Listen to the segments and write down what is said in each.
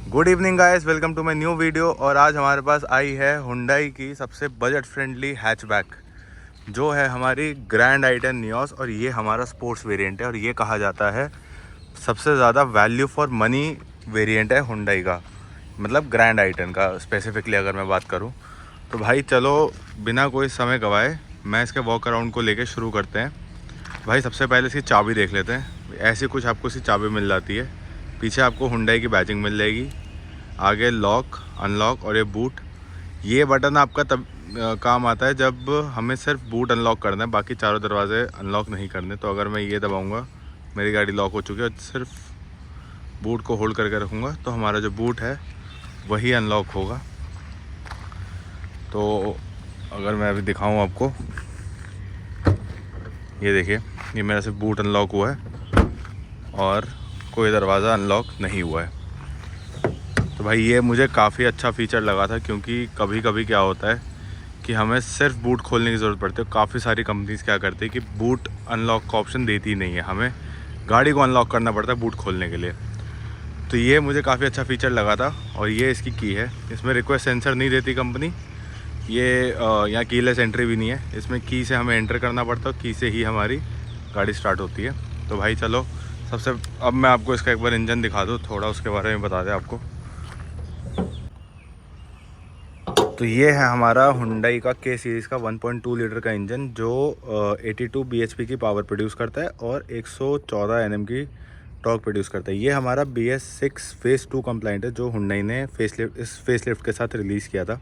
Good evening guys, welcome to my new video. और आज हमारे पास आई है हुंडई की सबसे बजट फ्रेंडली हैचबैक जो है हमारी ग्रैंड आई-10 नियोस। और ये हमारा स्पोर्ट्स वेरिएंट है और ये कहा जाता है सबसे ज़्यादा वैल्यू फॉर मनी वेरिएंट है हुंडई का, मतलब ग्रैंड आई-10 का स्पेसिफिकली अगर मैं बात करूँ तो। भाई चलो बिना कोई समय गवाए मैं इसके वॉक अराउंड को लेके शुरू करते हैं। भाई सबसे पहले इसकी चाबी देख लेते हैं। ऐसी कुछ आपको इसकी चाबी मिल जाती है। पीछे आपको हुंडई की बैजिंग मिल जाएगी, आगे लॉक, अनलॉक और ये बूट। ये बटन आपका तब काम आता है जब हमें सिर्फ बूट अनलॉक करना है, बाकी चारों दरवाजे अनलॉक नहीं करने। तो अगर मैं ये दबाऊंगा, मेरी गाड़ी लॉक हो चुकी है, सिर्फ बूट को होल्ड करके रखूँगा तो हमारा जो बूट है वही अनलॉक होगा। तो अगर मैं अभी दिखाऊँ आपको, ये देखिए, ये मेरा सिर्फ बूट अनलॉक हुआ है और कोई दरवाज़ा अनलॉक नहीं हुआ है। तो भाई ये मुझे काफ़ी अच्छा फ़ीचर लगा था, क्योंकि कभी कभी क्या होता है कि हमें सिर्फ बूट खोलने की ज़रूरत पड़ती है। काफ़ी सारी कंपनीज़ क्या करती है कि बूट अनलॉक का ऑप्शन देती ही नहीं है, हमें गाड़ी को अनलॉक करना पड़ता है बूट खोलने के लिए। तो ये मुझे काफ़ी अच्छा फ़ीचर लगा था। और ये इसकी की है, इसमें रिक्वेस्ट सेंसर नहीं देती कंपनी। ये यहाँ कीलेस एंट्री भी नहीं है, इसमें की से हमें एंटर करना पड़ता है, की से ही हमारी गाड़ी स्टार्ट होती है। तो भाई चलो अब मैं आपको इसका एक बार इंजन दिखा दूँ, थोड़ा उसके बारे में बता दें आपको। तो ये है हमारा हुंडई का के सीरीज़ का 1.2 लीटर का इंजन जो 82 bhp की पावर प्रोड्यूस करता है और 114 Nm की टॉर्क प्रोड्यूस करता है। ये हमारा BS6 फेज़ 2 कंप्लाइंट है जो हुंडई ने इस फेसलिफ्ट के साथ रिलीज़ किया था।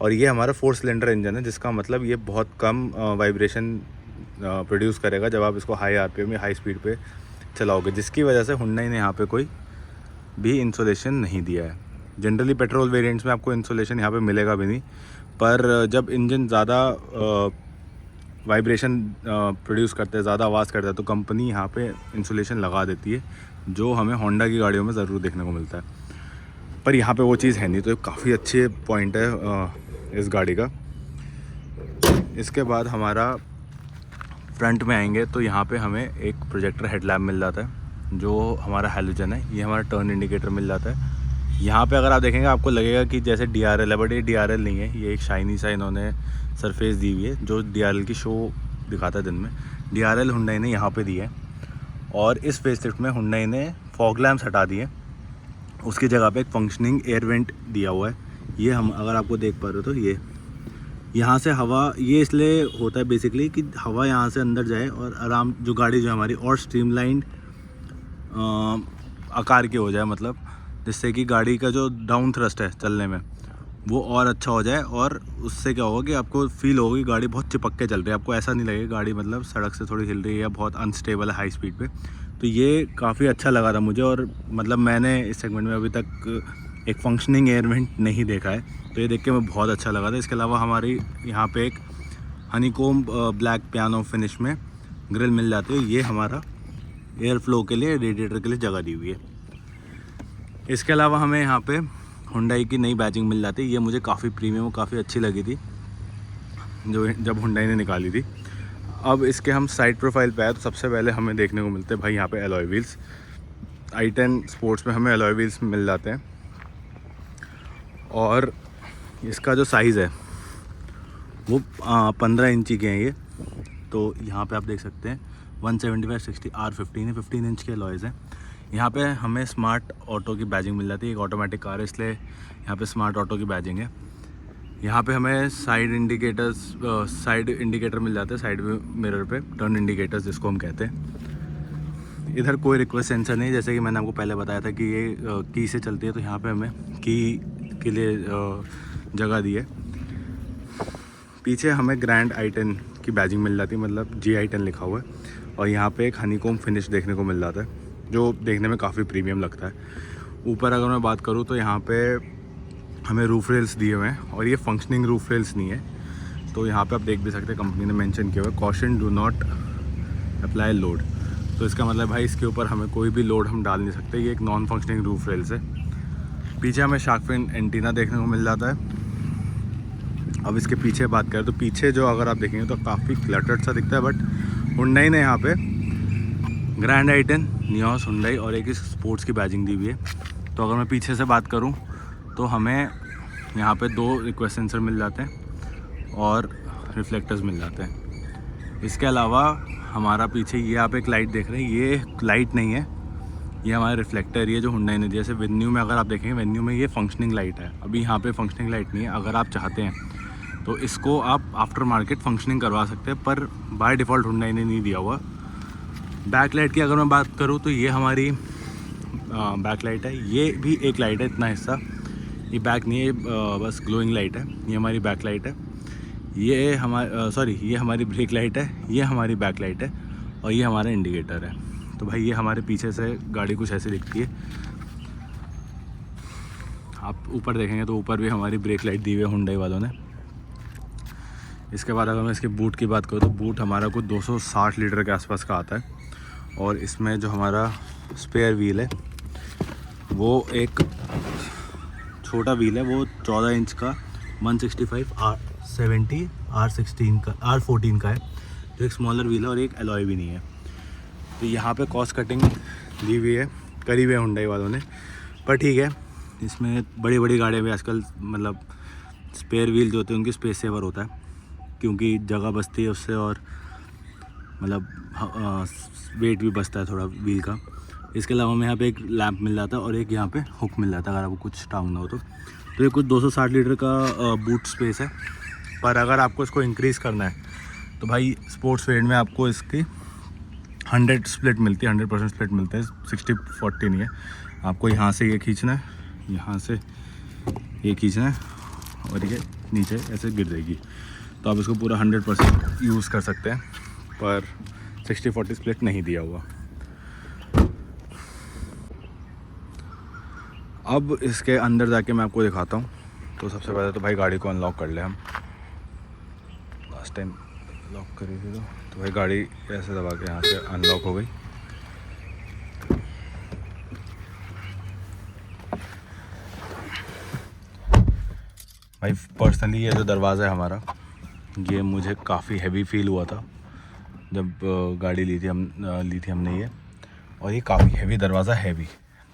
और ये हमारा 4 सिलेंडर इंजन है, जिसका मतलब ये बहुत कम वाइब्रेशन प्रोड्यूस करेगा जब आप इसको हाई RPM या हाई स्पीड पे चलाओगे, जिसकी वजह से हुंडई ने यहाँ पे कोई भी इंसुलेशन नहीं दिया है। जनरली पेट्रोल वेरिएंट्स में आपको इंसुलेशन यहाँ पे मिलेगा भी नहीं, पर जब इंजन ज़्यादा वाइब्रेशन प्रोड्यूस करता है, ज़्यादा आवाज़ करता है, तो कंपनी यहाँ पे इंसुलेशन लगा देती है, जो हमें होंडा की गाड़ियों में ज़रूर देखने को मिलता है। पर यहाँ पे वो चीज़ है नहीं, तो काफ़ी अच्छे पॉइंट है इस गाड़ी का। इसके बाद हमारा फ्रंट में आएंगे तो यहाँ पे हमें एक प्रोजेक्टर हेडलैम्प मिल जाता है जो हमारा हैलोजन है। ये हमारा टर्न इंडिकेटर मिल जाता है। यहाँ पे अगर आप देखेंगे आपको लगेगा कि जैसे DRL है, बट ये DRL नहीं है, ये एक शाइनी सा इन्होंने सरफेस दी हुई है जो DRL की शो दिखाता है दिन में। DRL हुंडई ने यहाँ पे दी है। और इस फेसलिफ्ट में हुंडई ने फॉग लैम्प्स हटा दिए, उसकी जगह पे एक फंक्शनिंग एयर वेंट दिया हुआ है। ये हम अगर आपको देख पा रहे हो तो ये यहाँ से हवा, ये इसलिए होता है बेसिकली कि हवा यहाँ से अंदर जाए और आराम जो गाड़ी जो हमारी और स्ट्रीमलाइंड आकार की हो जाए, मतलब जिससे कि गाड़ी का जो डाउन थ्रस्ट है चलने में वो और अच्छा हो जाए। और उससे क्या होगा कि आपको फील होगा कि गाड़ी बहुत चिपक के चल रही है, आपको ऐसा नहीं लगेगा गाड़ी मतलब सड़क से थोड़ी हिल रही है या बहुत अनस्टेबल है हाई स्पीड पे। तो ये काफ़ी अच्छा लगा था मुझे, और मतलब मैंने इस सेगमेंट में अभी तक एक फंक्शनिंग एयर वेंट नहीं देखा है, तो ये देख के मैं बहुत अच्छा लगा था। इसके अलावा हमारी यहाँ पे एक हनीकोम ब्लैक पियानो फिनिश में ग्रिल मिल जाती है। ये हमारा एयर फ्लो के लिए, रेडिएटर के लिए जगह दी हुई है। इसके अलावा हमें यहाँ पे हुंडई की नई बैजिंग मिल जाती है। ये मुझे काफ़ी प्रीमियम और काफ़ी अच्छी लगी थी जो जब हुंडई ने निकाली थी। अब इसके हम साइड प्रोफाइल पे आए तो सबसे पहले हमें देखने को मिलते हैं भाई यहाँ पे एलॉय व्हील्स। i10 स्पोर्ट्स में हमें एलॉय व्हील्स मिल जाते हैं। और इसका जो साइज़ है वो 15 इंची के हैं ये। तो यहाँ पे आप देख सकते हैं 175/60 R15 है, 15 इंच के एलॉयज़ हैं। यहाँ पे हमें स्मार्ट ऑटो की बैजिंग मिल जाती है। एक ऑटोमेटिक कार है इसलिए यहाँ पे स्मार्ट ऑटो की बैजिंग है। यहाँ पे हमें साइड इंडिकेटर मिल जाते हैं, साइड मिरर पे टर्न इंडिकेटर्स जिसको हम कहते हैं। इधर कोई रिक्वेस्ट सेंसर नहीं, जैसे कि मैंने आपको पहले बताया था कि ये की से चलती है, तो यहाँ पे हमें की के लिए जगह दी है। पीछे हमें ग्रैंड i10 की बैजिंग मिल जाती है, मतलब GI10 लिखा हुआ है। और यहाँ पे एक हनीकोम फिनिश देखने को मिल जाता है जो देखने में काफ़ी प्रीमियम लगता है। ऊपर अगर मैं बात करूँ तो यहाँ पे हमें रूफ रेल्स दिए हुए हैं, और ये फंक्शनिंग रूफ रेल्स नहीं है। तो यहाँ पे आप देख भी सकते हैं कंपनी ने मेंशन किया हुआ है, caution do not apply load. तो इसका मतलब भाई इसके ऊपर हमें कोई भी लोड हम डाल नहीं सकते, ये एक नॉन फंक्शनिंग रूफ रेल्स है। पीछे हमें शार्क फिन एंटीना देखने को मिल जाता है। अब इसके पीछे बात करें तो पीछे जो अगर आप देखेंगे तो काफ़ी क्लटर्ड सा दिखता है, बट हुंडई ने यहाँ पे ग्रैंड i10 नियोस हुंडई और एक स्पोर्ट्स की बैजिंग दी हुई है। तो अगर मैं पीछे से बात करूं तो हमें यहाँ पे 2 रिक्वेस्ट सेंसर मिल जाते हैं और रिफ्लेक्टर्स मिल जाते हैं। इसके अलावा हमारा पीछे ये आप एक लाइट देख रहे हैं, ये लाइट नहीं है, ये हमारा रिफ्लेक्टर, ये जो हुंडई ने, जैसे वेन्यू में अगर आप देखेंगे, वेन्यू में ये फंक्शनिंग लाइट है। अभी यहाँ पे फंक्शनिंग लाइट नहीं है। अगर आप चाहते हैं तो इसको आप आफ्टर मार्केट फंक्शनिंग करवा सकते हैं, पर बाय डिफ़ॉल्ट हुंडई ने नहीं दिया हुआ। बैक लाइट की अगर मैं बात करूँ तो ये हमारी बैक लाइट है। ये भी एक लाइट है, इतना हिस्सा, ये बैक नहीं है, बस ग्लोइंग लाइट है। ये हमारी बैक लाइट है। ये ये हमारी ब्रेक लाइट है, ये हमारी बैक लाइट है और ये हमारा इंडिकेटर है। तो भाई ये हमारे पीछे से गाड़ी कुछ ऐसी दिखती है। आप ऊपर देखेंगे तो ऊपर भी हमारी ब्रेक लाइट दी हुई है हुंडई वालों ने। इसके बाद अगर मैं इसके बूट की बात करूँ तो बूट हमारा कुछ 260 लीटर के आसपास का आता है। और इसमें जो हमारा स्पेयर व्हील है वो एक छोटा व्हील है, वो 14 इंच का 165 R70 R14 का है, जो एक स्मॉलर व्हील है और एक एलॉय भी नहीं है। तो यहाँ पे कॉस्ट कटिंग दी हुई है, करी हुई है हुंडई वालों ने, पर ठीक है। इसमें बड़ी बड़ी गाड़ियाँ भी आजकल मतलब स्पेयर व्हील जो होते हैं उनकी स्पेस सेवर होता है, क्योंकि जगह बचती है उससे और मतलब वेट भी बचता है थोड़ा व्हील का। इसके अलावा हमें यहाँ पे एक लैंप मिल जाता है और एक यहाँ पे हुक मिल जाता है अगर आपको कुछ टांगना हो तो। ये कुछ 260 लीटर का बूट स्पेस है। पर अगर आपको इसको इंक्रीज़ करना है तो भाई स्पोर्ट्स वेरिएंट में आपको इसकी 100 स्प्लिट मिलती है, 100% स्प्लिट मिलते हैं, 60-40 नहीं है। आपको यहाँ से ये खींचना है, यहाँ से ये खींचना है और ये नीचे ऐसे गिर जाएगी। तो आप इसको पूरा 100% यूज़ कर सकते हैं, पर 60-40 स्प्लिट नहीं दिया हुआ। अब इसके अंदर जाके मैं आपको दिखाता हूँ। तो सबसे पहले तो भाई गाड़ी को अनलॉक कर ले हम। लास्ट टाइम लॉक करी थी तो भाई गाड़ी ऐसे दबा के यहाँ से अनलॉक हो गई। भाई पर्सनली ये जो दरवाज़ा है हमारा, ये मुझे काफ़ी हैवी फील हुआ था जब गाड़ी ली थी हमने ये, और ये काफ़ी हैवी दरवाज़ा है भी।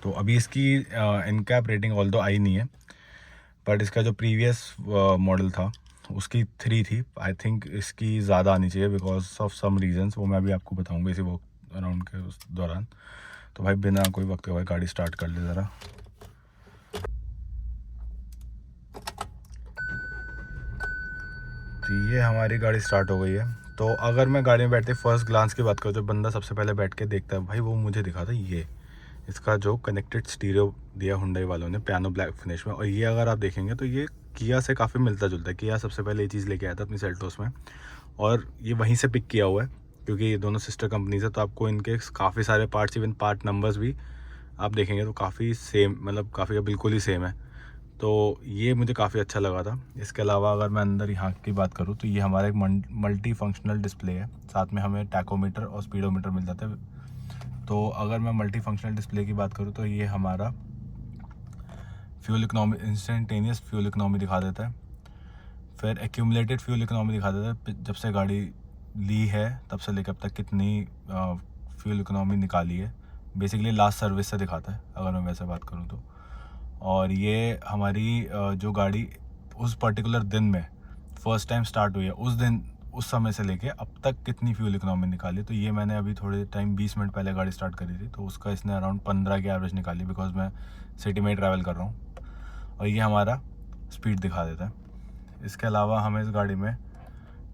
तो अभी इसकी इनकैप रेटिंग ऑल्दो आई नहीं है, बट इसका जो प्रीवियस मॉडल था उसकी 3 थी। आई थिंक इसकी ज़्यादा आनी चाहिए बिकॉज ऑफ सम रीजंस, वो मैं अभी आपको बताऊंगा इसी वक्त अराउंड के उस दौरान। तो भाई बिना कोई वक्त के भाई गाड़ी स्टार्ट कर ले ज़रा। तो ये हमारी गाड़ी स्टार्ट हो गई है। तो अगर मैं गाड़ी में बैठते फर्स्ट ग्लांस की बात करूँ तो बंदा सबसे पहले बैठ के देखता है भाई, वो मुझे दिखा था ये इसका जो कनेक्टेड स्टीरियो दिया हुंडई वालों ने पियानो ब्लैक फिनिश में। और ये अगर आप देखेंगे तो ये किया से काफ़ी मिलता जुलता है। किया सबसे पहले ये चीज़ लेके आया था अपनी सेल्टोस में, और ये वहीं से पिक किया हुआ है क्योंकि ये दोनों सिस्टर कंपनीज है। तो आपको इनके काफ़ी सारे पार्ट्स, इवन पार्ट नंबर्स भी आप देखेंगे तो काफ़ी सेम, मतलब काफ़ी बिल्कुल ही सेम है। तो ये मुझे काफ़ी अच्छा लगा था। इसके अलावा अगर मैं अंदर यहाँ की बात करूँ तो ये हमारा एक मल्टी फंक्शनल डिस्प्ले है, साथ में हमें टैकोमीटर और स्पीडोमीटर मिल जाता है। तो अगर मैं मल्टी फंक्शनल डिस्प्ले की बात करूँ तो ये हमारा fuel economy, instantaneous fuel economy दिखा देता है, फिर एक्यूमुलेटेड फ्यूल इकोनॉमी दिखा देता है, जब से गाड़ी ली है तब से लेकर अब तक कितनी फ्यूल इकोनॉमी निकाली है, बेसिकली लास्ट सर्विस से दिखाता है अगर मैं वैसे बात करूँ तो। और ये हमारी जो गाड़ी उस पर्टिकुलर दिन में फ़र्स्ट टाइम स्टार्ट हुई है, उस दिन उस समय से लेके अब तक कितनी फ्यूल इकोनॉमी निकाली। तो ये मैंने अभी थोड़े टाइम 20 मिनट पहले गाड़ी स्टार्ट करी थी, तो उसका इसने अराउंड 15 की एवरेज निकाली, बिकॉज मैं सिटी में ट्रैवल कर रहा हूँ। और ये हमारा स्पीड दिखा देता है। इसके अलावा हमें इस गाड़ी में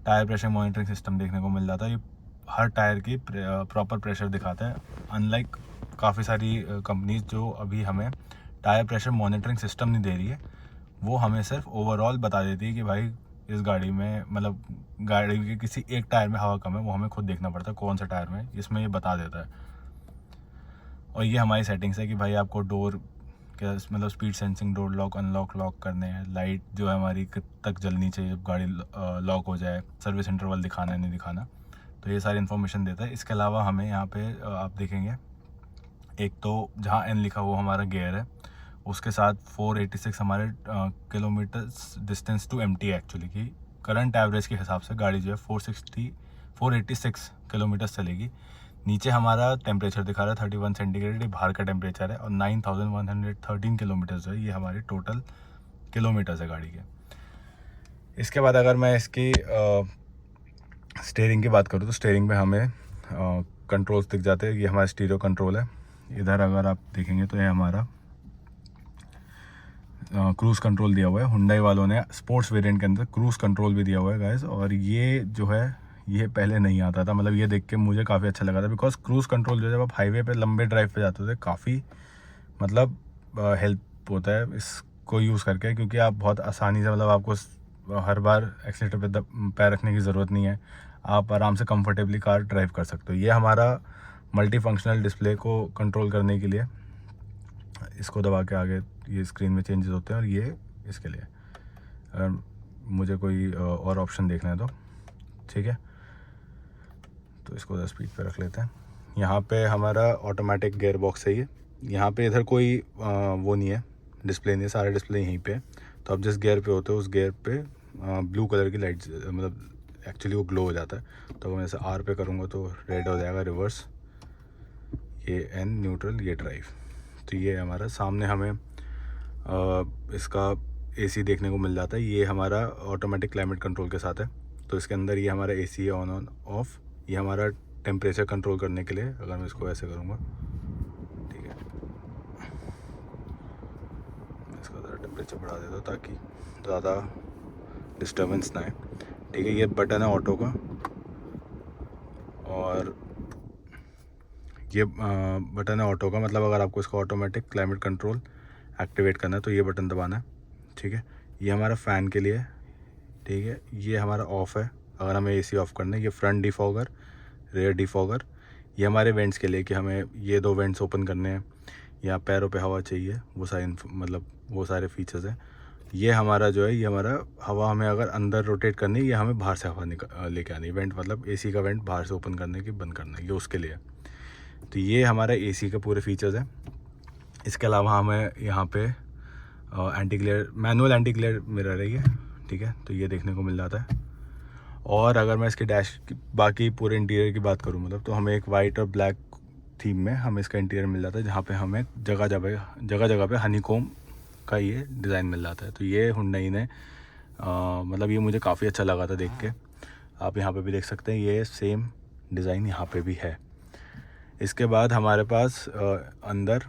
टायर प्रेशर मॉनिटरिंग सिस्टम देखने को मिल जाता है। ये हर टायर की प्रॉपर प्रेशर दिखाता है, अनलाइक काफ़ी सारी कंपनीज जो अभी हमें टायर प्रेशर मॉनिटरिंग सिस्टम नहीं दे रही है, वो हमें सिर्फ ओवरऑल बता देती है कि भाई इस गाड़ी में, मतलब गाड़ी के किसी एक टायर में हवा कम है, वो हमें खुद देखना पड़ता है कौन सा टायर में, इसमें ये बता देता है। और ये हमारी सेटिंग्स है कि भाई आपको डोर क्या, मतलब speed sensing, door lock lock करने हैं, लाइट जो है हमारी कब तक जलनी चाहिए जब गाड़ी लॉक हो जाए, सर्विस इंटरवल दिखाना है नहीं दिखाना, तो ये सारी इन्फॉर्मेशन देता है। इसके अलावा हमें यहाँ पे आप देखेंगे एक तो जहाँ N लिखा वो हमारा गियर है, उसके साथ 486 हमारे किलोमीटर डिस्टेंस टू एम्प्टी है एक्चुअली, कि करंट एवरेज के हिसाब से गाड़ी जो है 486 किलोमीटर चलेगी नीचे हमारा टेम्परेचर दिखा रहा है 31 सेंटीग्रेड, ये बाहर का टेम्परेचर है। और 9113 किलोमीटर्स है, ये हमारे टोटल किलोमीटर्स है गाड़ी के। इसके बाद अगर मैं इसकी स्टीयरिंग की बात करूँ तो स्टीयरिंग में हमें कंट्रोल्स दिख जाते हैं। ये हमारा स्टीरियो कंट्रोल है। इधर अगर आप देखेंगे तो ये हमारा क्रूज़ कंट्रोल दिया हुआ है। हुंडई वालों ने स्पोर्ट्स वेरिएंट के अंदर क्रूज़ कंट्रोल भी दिया हुआ है गाइस। और ये जो है ये पहले नहीं आता था, मतलब ये देख के मुझे काफ़ी अच्छा लगा था, बिकॉज क्रूज़ कंट्रोल जो है जब आप हाईवे पे लंबे ड्राइव पे जाते थे काफ़ी मतलब हेल्प होता है इसको यूज़ करके, क्योंकि आप बहुत आसानी से मतलब आपको हर बार एक्सीलेटर पे पैर रखने की ज़रूरत नहीं है, आप आराम से कंफर्टेबली कार ड्राइव कर सकते हो। ये हमारा मल्टी फंक्शनल डिस्प्ले को कंट्रोल करने के लिए इसको दबा के आगे ये स्क्रीन में चेंजेस होते हैं। और ये इसके लिए अगर मुझे कोई और ऑप्शन देखना है तो ठीक है, तो इसको 10 स्पीड पे रख लेते हैं। यहाँ पे हमारा ऑटोमेटिक गियर बॉक्स है ये। यहाँ पे इधर कोई वो नहीं है, डिस्प्ले नहीं है, सारे डिस्प्ले यहीं पे। तो आप जिस गियर पे होते हो उस गियर पे ब्लू कलर की लाइट मतलब एक्चुअली वो ग्लो हो जाता है। तो अगर मैं जैसे आर पे करूँगा तो रेड हो जाएगा रिवर्स, ये एन न्यूट्रल, ये ड्राइव। तो ये हमारा सामने हमें इसका एसी देखने को मिल जाता है। ये हमारा ऑटोमेटिक क्लाइमेट कंट्रोल के साथ है। तो इसके अंदर ये हमारा एसी है ऑन ऑफ। ये हमारा टेम्परेचर कंट्रोल करने के लिए, अगर मैं इसको ऐसे करूँगा ठीक है, मैं इसका ज़रा टेम्परेचर बढ़ा देता हूँ ताकि ज़्यादा डिस्टर्बेंस ना आए। ठीक है, ये बटन है ऑटो का। और ये बटन है ऑटो का, मतलब अगर आपको इसका ऑटोमेटिक क्लाइमेट कंट्रोल एक्टिवेट करना है तो ये बटन दबाना है। ठीक है, ये हमारा फ़ैन के लिए। ठीक है, ये हमारा ऑफ़ है अगर हमें एसी ऑफ़ करना है। ये फ्रंट डिफॉगर, रेयर डिफॉगर। ये हमारे वेंट्स के लिए कि हमें ये 2 वेंट्स ओपन करने हैं या पैरों पे हवा चाहिए, वो सारे मतलब वो सारे फीचर्स हैं। ये हमारा जो है, ये हमारा हवा हमें अगर अंदर रोटेट करनी है या हमें बाहर से हवा लेके आनी है, वेंट मतलब एसी का वेंट बाहर से ओपन करने की बंद करना है, ये उसके लिए। तो ये हमारा एसी के पूरे फीचर्स हैं। इसके अलावा हमें यहाँ पे anti glare, manual anti glare mirror है ये। ठीक है, तो ये देखने को मिल जाता है। और अगर मैं इसके डैश की बाकी पूरे इंटीरियर की बात करूँ मतलब, तो हमें एक वाइट और ब्लैक थीम में हमें इसका इंटीरियर मिल जाता है, जहाँ पे हमें जगह जगह पे हनीकॉम का ये डिज़ाइन मिल जाता है। तो ये हुंडई ने मतलब ये मुझे काफ़ी अच्छा लगा था देख के। आप यहाँ पे भी देख सकते हैं ये सेम डिज़ाइन यहाँ पे भी है। इसके बाद हमारे पास अंदर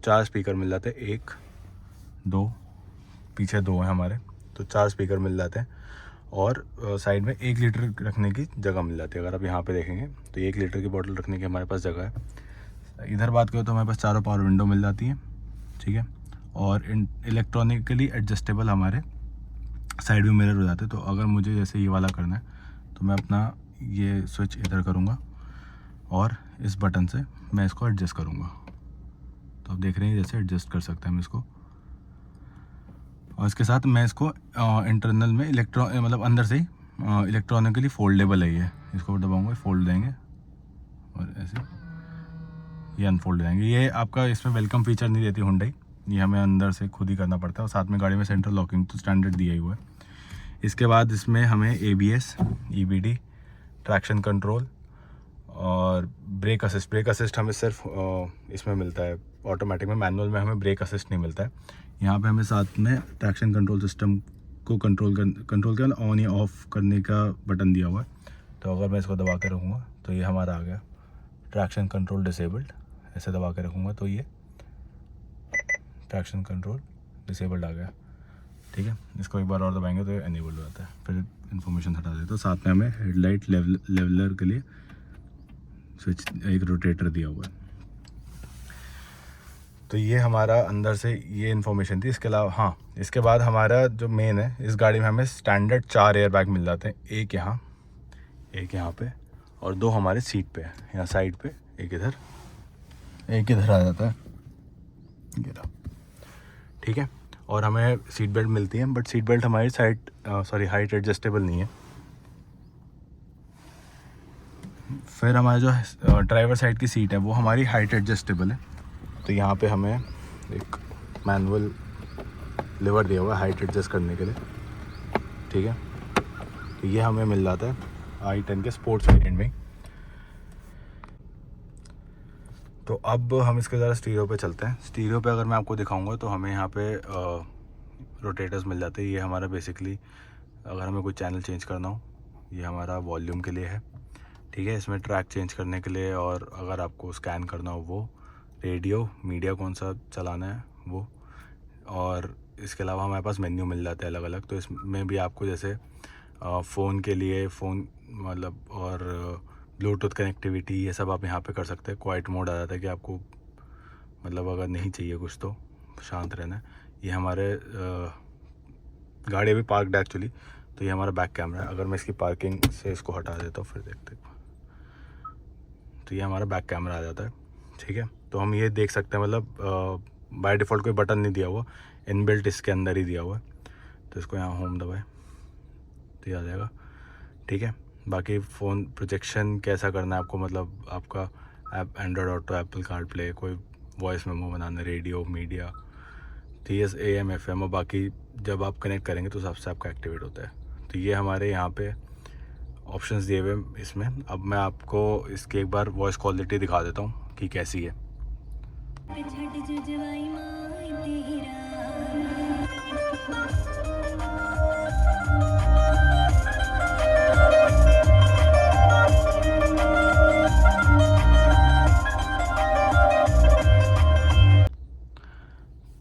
4 स्पीकर मिल जाते हैं, 1 2 पीछे 2 हैं हमारे, तो 4 स्पीकर मिल जाते हैं। और साइड में 1 लीटर रखने की जगह मिल जाती है। अगर आप यहाँ पे देखेंगे तो 1 लीटर की बोतल रखने की हमारे पास जगह है। इधर बात करें तो हमारे पास चारों पावर विंडो मिल जाती है। ठीक है, और इलेक्ट्रॉनिकली एडजस्टेबल हमारे साइड में मिरर हो जाते हैं। तो अगर मुझे जैसे ये वाला करना है तो मैं अपना ये स्विच इधर करूँगा और इस बटन से मैं इसको एडजस्ट करूँगा। तो आप देख रहे हैं जैसे एडजस्ट कर सकते हैं हम इसको। और इसके साथ मैं इसको इंटरनल में मतलब अंदर से ही इलेक्ट्रॉनिकली फोल्डेबल है ये। इसको दबाऊंगा, फोल्ड देंगे और ऐसे ये अनफोल्ड हो जाएंगे। ये आपका इसमें वेलकम फीचर नहीं देती हुंडई, ये हमें अंदर से खुद ही करना पड़ता है। और साथ में गाड़ी में सेंट्रल लॉकिंग तो स्टैंडर्ड दिया ही हुआ है। इसके बाद इसमें हमें ABS, EBD, ट्रैक्शन कंट्रोल और ब्रेक असिस्ट हमें सिर्फ इसमें मिलता है ऑटोमेटिक में। मैनुअल में हमें ब्रेक असिस्ट नहीं मिलता है। यहाँ पे हमें साथ में ट्रैक्शन कंट्रोल सिस्टम को कंट्रोल कर ऑन या ऑफ करने का बटन दिया हुआ है। तो अगर मैं इसको दबा के रखूँगा तो ये हमारा आ गया ट्रैक्शन कंट्रोल डिसेबल्ड। ऐसे दबा के रखूँगा तो ये ट्रैक्शन कंट्रोल डिसेबल्ड आ गया। ठीक है, इसको एक बार और दबाएंगे तो ये एनेबल्ड हो जाता है। फिर इन्फॉर्मेशन हटा देते, तो साथ में हमें हेडलाइट लेवलर के लिए स्विच, एक रोटेटर दिया हुआ है। तो ये हमारा अंदर से ये इन्फॉर्मेशन थी। इसके अलावा हाँ, इसके बाद हमारा जो मेन है, इस गाड़ी में हमें स्टैंडर्ड 4 एयर बैग मिल जाते हैं। एक यहाँ पे और 2 हमारे सीट पे है, यहाँ साइड पे, एक इधर आ जाता है ये रहा। ठीक है, और हमें सीट बेल्ट मिलती है, बट सीट बेल्ट हमारी हाइट एडजस्टेबल नहीं है। फिर हमारा जो ड्राइवर साइड की सीट है वो हमारी हाइट एडजस्टेबल है। तो यहाँ पे हमें एक मैनुअल लेवर दिया हुआ है हाइट एडजस्ट करने के लिए। ठीक है, तो ये हमें मिल जाता है i10 के स्पोर्ट्स वेरिएंट में। तो अब हम इसके ज़रा स्टीरियो पे चलते हैं। स्टीरियो पे अगर मैं आपको दिखाऊंगा तो हमें यहाँ पे रोटेटर्स मिल जाते हैं। ये हमारा बेसिकली अगर हमें कोई चैनल चेंज करना हो, ये हमारा वॉल्यूम के लिए है, ठीक है। इसमें ट्रैक चेंज करने के लिए, और अगर आपको स्कैन करना हो वो, रेडियो मीडिया कौन सा चलाना है वो, और इसके अलावा हमारे पास मेन्यू मिल जाते हैं अलग अलग। तो इसमें भी आपको जैसे फ़ोन के लिए फ़ोन मतलब, और ब्लूटूथ कनेक्टिविटी, ये सब आप यहाँ पे कर सकते हैं। क्वाइट मोड आ जाता है कि आपको मतलब अगर नहीं चाहिए कुछ तो शांत रहना है। ये हमारे गाड़ी अभी पार्कड है एक्चुअली, तो ये हमारा बैक कैमरा है। अगर मैं इसकी पार्किंग से इसको हटा देता हूँ फिर देखते हैं, तो ये हमारा बैक कैमरा आ जाता है, ठीक है। तो हम ये देख सकते हैं, मतलब बाय डिफ़ॉल्ट कोई बटन नहीं दिया हुआ, इनबिल्ट इसके अंदर ही दिया हुआ है। तो इसको यहाँ होम दबाए तो ये आ जाएगा, ठीक है। बाकी फ़ोन प्रोजेक्शन कैसा करना है आपको, मतलब आपका app Android Auto, Apple CarPlay, कोई वॉइस मेमो बनाना, radio media, TS AM FM, और बाकी जब आप कनेक्ट करेंगे तो सबसे आपका एक्टिवेट होता है। तो ये हमारे यहाँ पे ऑप्शंस दिए हुए इसमें। अब मैं आपको इसकी एक बार वॉइस क्वालिटी दिखा देता हूँ कि कैसी है।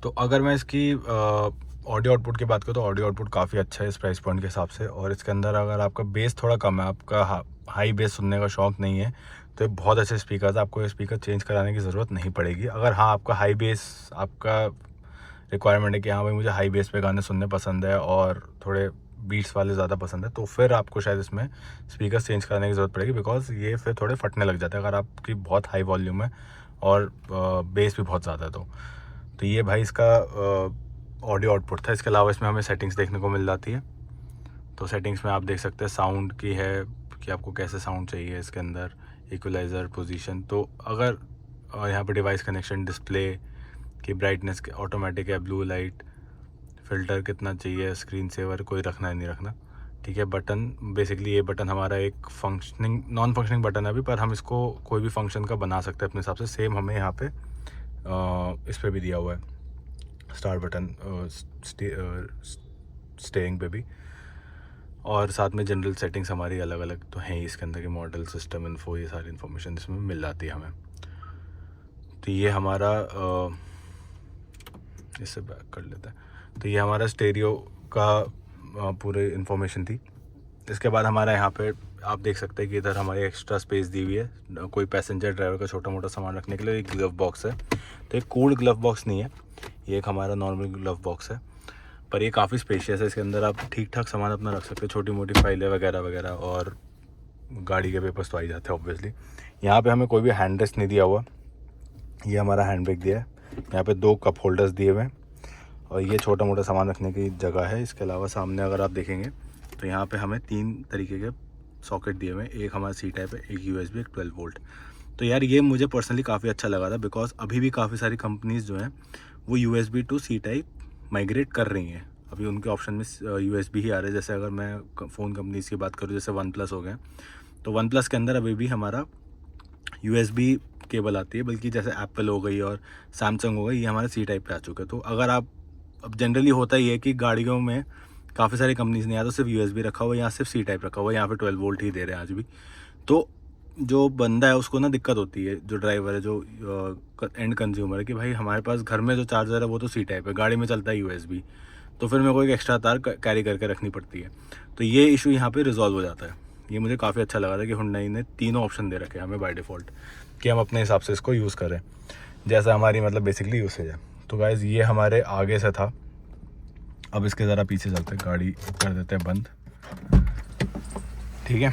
तो अगर मैं इसकी ऑडियो आउटपुट की बात करूँ तो ऑडियो आउटपुट काफ़ी अच्छा है इस प्राइस पॉइंट के हिसाब से। और इसके अंदर अगर आपका बेस थोड़ा कम है, आपका हाई बेस सुनने का शौक़ नहीं है, तो ये बहुत अच्छे स्पीकर है, आपको ये स्पीकर चेंज कराने की ज़रूरत नहीं पड़ेगी। अगर हाँ आपका हाई बेस, आपका रिक्वायरमेंट है कि हाँ भाई मुझे हाई बेस पे गाने सुनने पसंद है और थोड़े बीट्स वाले ज़्यादा पसंद है, तो फिर आपको शायद इसमें स्पीकर चेंज कराने की ज़रूरत पड़ेगी, बिकॉज ये फिर थोड़े फटने लग जाते हैं अगर आपकी बहुत हाई वॉल्यूम है और बेस भी बहुत ज़्यादा है। तो ये भाई इसका ऑडियो आउटपुट था। इसके अलावा इसमें हमें सेटिंग्स देखने को मिल जाती है। तो सेटिंग्स में आप देख सकते हैं साउंड की है कि आपको कैसे साउंड चाहिए इसके अंदर, इक्वलाइज़र, पोजीशन। तो अगर यहाँ पे डिवाइस कनेक्शन, डिस्प्ले की ब्राइटनेस ऑटोमेटिक है, ब्लू लाइट, फ़िल्टर कितना चाहिए, स्क्रीन सेवर कोई रखना है नहीं रखना, ठीक है। बटन, बेसिकली ये बटन हमारा एक फंक्शनिंग नॉन फंक्शनिंग बटन है अभी, पर हम इसको कोई भी फंक्शन का बना सकते हैं अपने हिसाब से। सेम हमें यहाँ पे इस पर भी दिया हुआ है स्टार्ट बटन, स्टेइंग पे भी, और साथ में जनरल सेटिंग्स हमारी अलग अलग तो हैं ही इसके अंदर, के मॉडल, सिस्टम इन्फो, ये सारी इन्फॉर्मेशन इसमें मिल जाती है हमें। तो ये हमारा इससे बैक कर लेता है। तो ये हमारा स्टेरियो का पूरे इन्फॉर्मेशन थी। इसके बाद हमारा यहाँ पे आप देख सकते हैं कि इधर हमारी एक्स्ट्रा स्पेस दी हुई है, कोई पैसेंजर ड्राइवर का छोटा मोटा सामान रखने के लिए एक ग्लव बॉक्स है। तो एक कूल्ड ग्लव बॉक्स नहीं है, ये एक हमारा नॉर्मल ग्लव बॉक्स है, पर ये काफ़ी स्पेशियस है। इसके अंदर आप ठीक ठाक सामान अपना रख सकते हैं, छोटी मोटी फाइलें वगैरह वगैरह, और गाड़ी के पेपर्स तो आ ही जाते हैं ऑब्वियसली। यहाँ पे हमें कोई भी हैंड रेस्ट नहीं दिया हुआ, ये हमारा हैंड ब्रेक दिया है। यहाँ पे 2 कप होल्डर्स दिए हुए हैं, और ये छोटा मोटा सामान रखने की जगह है। इसके अलावा सामने अगर आप देखेंगे तो यहाँ पे हमें 3 तरीके के सॉकेट दिए हुए हैं, एक हमारा C टाइप है, एक USB, एक 12 वोल्ट। तो यार ये मुझे पर्सनली काफ़ी अच्छा लगा था, बिकॉज अभी भी काफ़ी सारी कंपनीज़ जो हैं वो USB to C type migrate कर रही हैं। अभी उनके ऑप्शन में USB ही आ रहे हैं। जैसे अगर मैं फ़ोन कंपनीज़ की बात करूँ, जैसे OnePlus हो गए, तो OnePlus के अंदर अभी भी हमारा USB केबल आती है, बल्कि जैसे एप्पल हो गई और सैमसंग हो गई, ये हमारा C टाइप पे आ चुका है। तो अगर आप, अब जनरली होता ही है कि गाड़ियों में काफ़ी सारी कंपनीज़ ने या तो सिर्फ USB रखा हुआ है या सिर्फ C टाइप रखा हुआ है, यहाँ पे 12 वोल्ट ही दे रहे हैं आज भी। तो जो बंदा है उसको ना दिक्कत होती है, जो ड्राइवर है, जो एंड कंज्यूमर है, कि भाई हमारे पास घर में जो चार्जर है वो तो C टाइप है, गाड़ी में चलता है USB, तो फिर मेरे को एक एक्स्ट्रा तार कैरी करके रखनी पड़ती है। तो ये इशू यहाँ पे रिजॉल्व हो जाता है। ये मुझे काफ़ी अच्छा लगा था कि हुंडई ने तीनों ऑप्शन दे रखे हैं हमें बाय डिफ़ॉल्ट, कि हम अपने हिसाब से इसको यूज़ करें जैसा हमारी मतलब बेसिकली यूसेज है। तो गाइज़ ये हमारे आगे से था। अब इसके ज़रा पीछे चलते हैं, गाड़ी कर देते हैं बंद, ठीक है।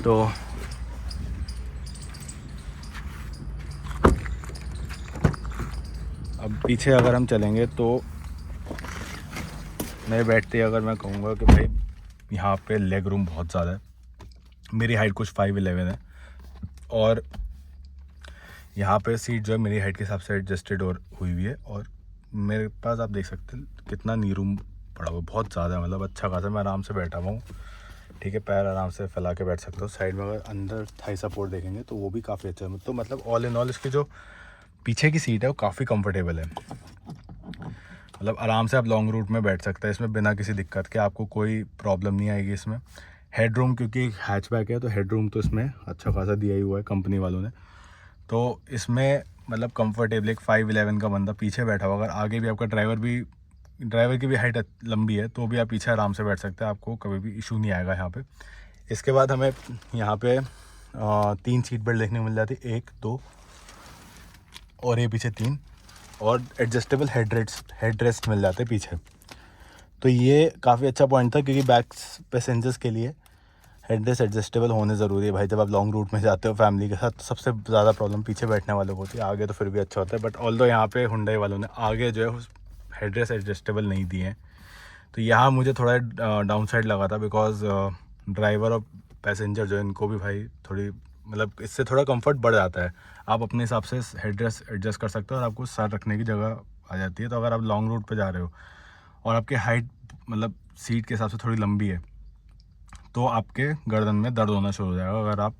तो अब पीछे अगर हम चलेंगे तो मेरे बैठते अगर मैं कहूँगा कि भाई यहाँ पे लेग रूम बहुत ज़्यादा है। मेरी हाइट कुछ 5'11" है, और यहाँ पे सीट जो है मेरी हाइट के हिसाब से एडजस्टेड और हुई हुई है, और मेरे पास आप देख सकते हैं कितना नी रूम पड़ा हुआ, बहुत ज़्यादा, मतलब अच्छा खासा। मैं आराम से बैठा हुआ हूँ, ठीक है, पैर आराम से फैला के बैठ सकता हूँ। साइड में अगर अंदर थाई सपोर्ट देखेंगे तो वो भी काफ़ी अच्छा है। तो मतलब ऑल इन ऑल इसकी जो पीछे की सीट है वो काफ़ी कंफर्टेबल है, मतलब आराम से आप लॉन्ग रूट में बैठ सकते हैं इसमें बिना किसी दिक्कत के, आपको कोई प्रॉब्लम नहीं आएगी इसमें। हेडरूम, क्योंकि एक हैचबैक है तो हेडरूम तो इसमें अच्छा खासा दिया ही हुआ है कंपनी वालों ने, तो इसमें मतलब कंफर्टेबल एक 5'11" का बंदा पीछे बैठा हुआ, अगर आगे भी आपका ड्राइवर की भी हाइट लंबी है तो भी आप पीछे आराम से बैठ सकते हैं, आपको कभी भी इशू नहीं आएगा यहाँ पे। इसके बाद हमें यहाँ पे 3 सीट बेल्ट देखने को मिल जाती है, 1 2 और ये पीछे 3, और एडजस्टेबल हेड रेस्ट मिल जाते हैं पीछे। तो ये काफ़ी अच्छा पॉइंट था, क्योंकि बैक पैसेंजर्स के लिए हेड रेस्ट एडजस्टेबल होने ज़रूरी है भाई। जब आप लॉन्ग रूट में जाते हो फैमिली के साथ तो सबसे ज़्यादा प्रॉब्लम पीछे बैठने वालों को होती है, आगे तो फिर भी अच्छा होता है। बट ऑल्दो यहाँ पे हुंडई वालों ने आगे जो है हेड रेस्ट एडजस्टेबल नहीं दिए हैं, तो यहाँ मुझे थोड़ा डाउन साइड लगा था, बिकॉज ड्राइवर और पैसेंजर जो है इनको भी भाई थोड़ी मतलब इससे थोड़ा कंफर्ट बढ़ जाता है। आप अपने हिसाब से हेड रेस्ट एडजस्ट कर सकते हो और आपको सर रखने की जगह आ जाती है। तो अगर आप लॉन्ग रूट पे जा रहे हो और आपकी हाइट मतलब सीट के हिसाब से थोड़ी लंबी है तो आपके गर्दन में दर्द होना शुरू हो जाएगा अगर आप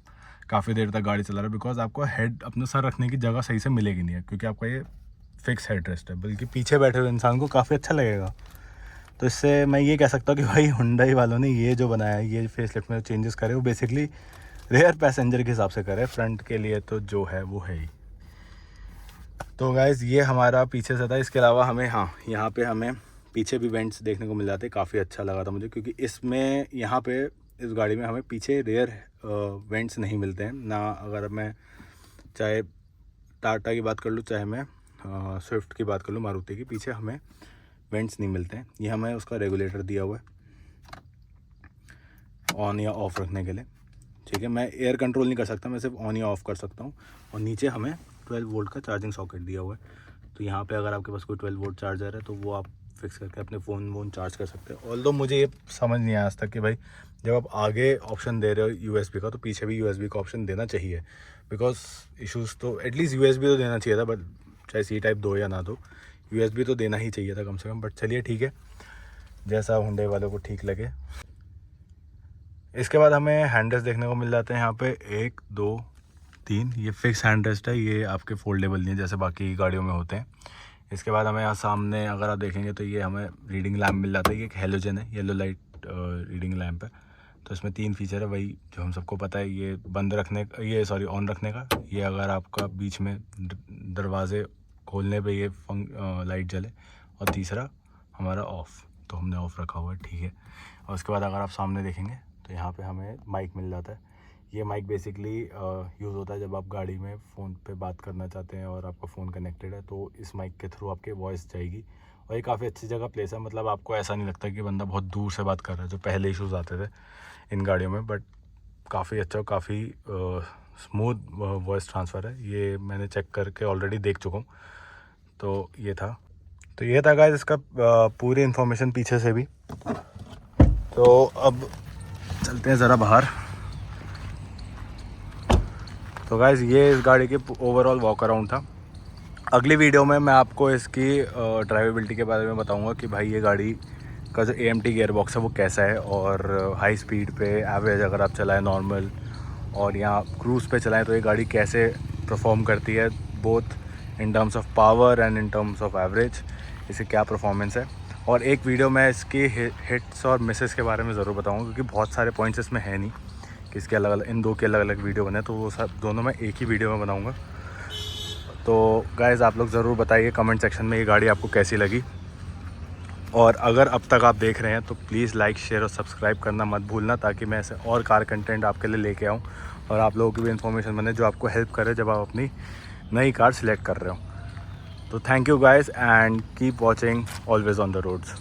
काफ़ी देर तक गाड़ी चला रहे हो, बिकॉज आपको हेड अपने सर रखने की जगह सही से मिलेगी नहीं है, क्योंकि आपका ये फिक्स हेड रेस्ट है। बल्कि पीछे बैठे हुए इंसान को काफ़ी अच्छा लगेगा। तो इससे मैं ये कह सकता हूँ कि भाई हुंडई वालों ने ये जो बनाया है, ये फेसलिफ्ट में चेंजेस करे, वो बेसिकली रेयर पैसेंजर के हिसाब से करे, फ्रंट के लिए तो जो है वो है ही। तो गाइज़ ये हमारा पीछे से था। इसके अलावा हमें यहाँ पे हमें पीछे भी वेंट्स देखने को मिल जाते, काफ़ी अच्छा लगा था मुझे, क्योंकि इसमें यहाँ पे इस गाड़ी में हमें पीछे रेयर वेंट्स नहीं मिलते हैं ना। अगर मैं चाहे टाटा की बात कर लूँ, चाहे मैं स्विफ्ट की बात कर लूँ, मारुति की, पीछे हमें वेंट्स नहीं मिलते हैं। ये हमें उसका रेगुलेटर दिया हुआ है ऑन या ऑफ़ रखने के लिए, ठीक है। मैं एयर कंट्रोल नहीं कर सकता, मैं सिर्फ ऑन या ऑफ़ कर सकता हूँ। और नीचे हमें 12 वोल्ट का चार्जिंग सॉकेट दिया हुआ है, तो यहाँ पे अगर आपके पास कोई 12 वोल्ट चार्जर है तो वो आप फिक्स करके अपने फ़ोन चार्ज कर सकते हैं। ऑल्दो मुझे ये समझ नहीं आया आज तक कि भाई जब आप आगे ऑप्शन दे रहे हो USB का तो पीछे भी USB का ऑप्शन देना चाहिए, बिकॉज इशूज़ तो एटलीस्ट USB तो देना चाहिए था, बट चाहे C टाइप दो या ना दो, USB तो देना ही चाहिए था कम से कम। बट चलिए ठीक है, जैसा हुंडई वालों को ठीक लगे। इसके बाद हमें हैंड रेस्ट देखने को मिल जाते हैं यहाँ पे 1 2 3। ये फिक्स हैंड रेस्ट है, ये आपके फोल्डेबल नहीं है जैसे बाकी गाड़ियों में होते हैं। इसके बाद हमें यहाँ सामने अगर आप देखेंगे तो ये हमें रीडिंग लैम्प मिल जाता है। ये एक हेलोजन है, येलो लाइट रीडिंग लैम्प है। तो इसमें 3 फीचर है, वही जो हम सबको पता है, ये बंद रखने का, ये सॉरी ऑन रखने का, ये अगर आपका बीच में दरवाजे खोलने पे ये लाइट जले, और तीसरा हमारा ऑफ़, तो हमने ऑफ़ रखा हुआ है, ठीक है। और उसके बाद अगर आप सामने देखेंगे तो यहाँ पे हमें माइक मिल जाता है। ये माइक बेसिकली यूज़ होता है जब आप गाड़ी में फ़ोन पे बात करना चाहते हैं और आपका फ़ोन कनेक्टेड है, तो इस माइक के थ्रू आपके वॉइस जाएगी। और ये काफ़ी अच्छी जगह प्लेस है, मतलब आपको ऐसा नहीं लगता कि बंदा बहुत दूर से बात कर रहा है, जो पहले इशूज़ आते थे इन गाड़ियों में। बट काफ़ी अच्छा, काफ़ी स्मूथ वॉइस ट्रांसफ़र है। ये मैंने चेक करके ऑलरेडी देख चुका हूँ। तो ये था गाइस इसका पूरी इन्फॉर्मेशन पीछे से भी। तो अब चलते हैं ज़रा बाहर। तो गाइस ये इस गाड़ी के ओवरऑल वॉक अराउंड था। अगली वीडियो में मैं आपको इसकी ड्राइवेबिलिटी के बारे में बताऊंगा कि भाई ये गाड़ी का जो AMT गियर बॉक्स है वो कैसा है, और हाई स्पीड पे एवरेज अगर आप चलाएं नॉर्मल और यहाँ क्रूज़ पे चलाएं तो ये गाड़ी कैसे परफॉर्म करती है, both in terms of power and in terms of average, इसकी क्या परफॉर्मेंस है। और एक वीडियो मैं इसकी हिट्स और मिसेस के बारे में ज़रूर बताऊँगा, क्योंकि बहुत सारे पॉइंट्स इसमें है नहीं कि इसके अलग अलग, इन दो के अलग अलग वीडियो बने, तो वो सब दोनों मैं एक ही वीडियो में बनाऊँगा। तो गाइज़ आप लोग ज़रूर बताइए कमेंट सेक्शन में ये गाड़ी आपको कैसी लगी, और अगर अब तक आप देख रहे हैं तो प्लीज़ लाइक शेयर और सब्सक्राइब करना मत भूलना, ताकि मैं ऐसे और कार कंटेंट आपके लिए लेके आऊँ और आप लोगों की भी इन्फॉर्मेशन बने जो आपको हेल्प करे जब आप अपनी नई कार सिलेक्ट कर रहे हो। तो thank you guys and keep watching always on the roads.